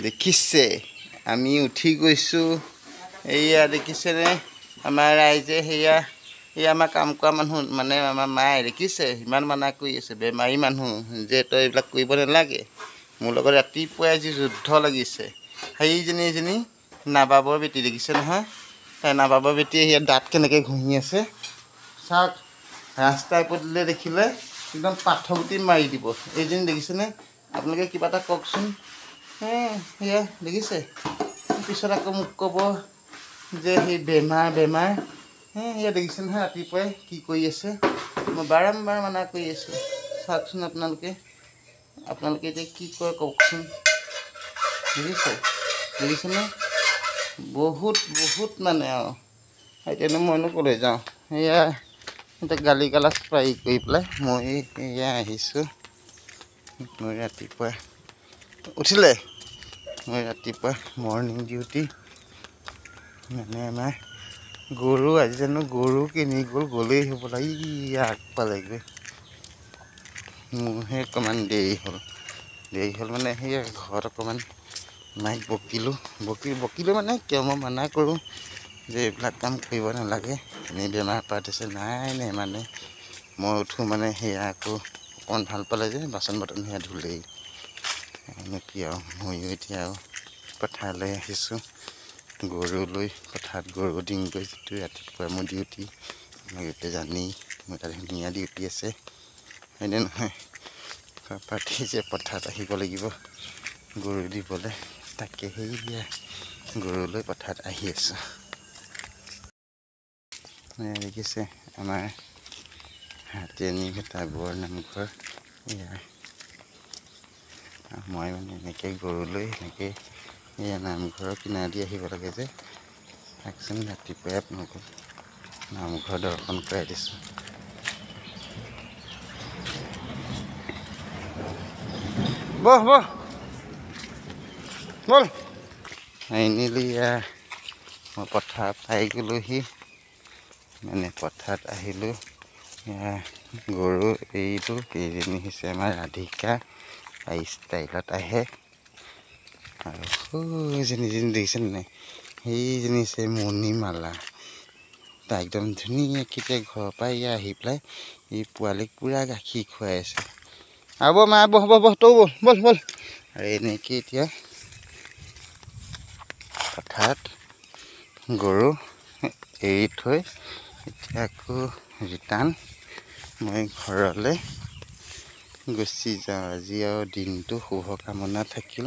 দেখিছে আমি উঠি গৈছোঁ এইয়া দেখিছেনে আমাৰ ৰাইজে সেয়া এই আমাৰ কাম কৰা মানুহ মানে আমাৰ মায়ে দেখিছে ইমান মানা কৰি আছে বেমাৰী মানুহ যে তই এইবিলাক কৰিব নালাগে মোৰ লগত ৰাতিপুৱাই যি যুদ্ধ লাগিছে সেইজনী নাবাবৰ বেটি দেখিছে নহয় তাই নাবাবৰ বেটি সেয়া দাঁত কেনেকৈ ঘঁহি আছে চাওক ৰাস্তাই পদূলিয়ে দেখিলে একদম পাথৰগুটি মাৰি দিব এইজনী দেখিছেনে আপোনালোকে কিবা এটা কওকচোন সেয়া দেখিছে পিছত আকৌ মোক ক'ব যে সেই বেমাৰ সেয়া দেখিছে নহয় ৰাতিপুৱাই কি কৰি আছে মই বাৰম্বাৰ মানা কৰি আছোঁ চাওকচোন আপোনালোকে এতিয়া কি কয় কওকচোন দেখিছেনে বহুত মানে আৰু সেইকাৰণে মইনো ক'লৈ যাওঁ সেয়া এতিয়া গালি গালাজ পাৰি কৰি পেলাই মই এয়া আহিছোঁ মই ৰাতিপুৱা উঠিলে মই ৰাতিপুৱা মৰ্ণিং ডিউটি মানে আমাৰ গৰু আজি জানো গৰু কিনি গ'লেই হ'ব লাগে আগফালেগৈ মোৰহে অকণমান দেৰি হ'ল মানে সেই ঘৰত অকণমান মাইক বকিলোঁ মানে কিয় মই মানা কৰোঁ যে এইবিলাক কাম কৰিব নালাগে এনেই বেমাৰ পাতিছে নাই মানে মই উঠোঁ মানে সেয়া আকৌ অকণমান ভাল পালে যে বাচন বৰ্তন সেয়া ধুলেই কি আৰু ময়ো এতিয়া আৰু পথাৰলৈ আহিছোঁ গৰুলৈ পথাৰত গৰু ডিংগৈ যিটো ৰাতিপুৱা মোৰ ডিউটি আপোনালোকে জানেই মোৰ তাত ধুনীয়া ডিউটি আছে হয়নে নহয় পাতি যে পথাৰত আহিব লাগিব গৰু দিবলৈ তাকে সেয়া গৰুলৈ পথাৰত আহি আছোঁ দেখিছে আমাৰ হাতীয়ানীকেইটা বৰ নামঘৰ এয়া মই মানে এনেকৈ গৰুলৈ এনেকৈ এয়া নামঘৰৰ কিনাৰ দি আহিব লাগে যে চাওকচোন ৰাতিপুৱাই আপোনালোকক নামঘৰ দৰ্শন কৰাই দিছোঁ বল আইনিলি মই পথাৰ পাই গ'লোহি মানে পথাৰত আহিলোঁ গৰু এইটো কেইজনী হৈছে আমাৰ ৰাধিকা ষ্টাইলত আহে আৰু সৌজনী দেখিছেনে নাই সেইজনী হৈছে মণিমালা তাই একদম ধুনীয়াকৈ ঘৰৰ পৰা আহি পেলাই এই পোৱালীক পূৰা গাখীৰ খুৱাই আছে আৰু মা বহ তৌ বল আৰু এনেকৈ এতিয়া পথাৰত গৰু এৰি থৈ এতিয়া আকৌ ৰিটাৰ্ণ মই ঘৰলৈ গুচি যাওঁ আজি আৰু দিনটো শুভকামনা থাকিল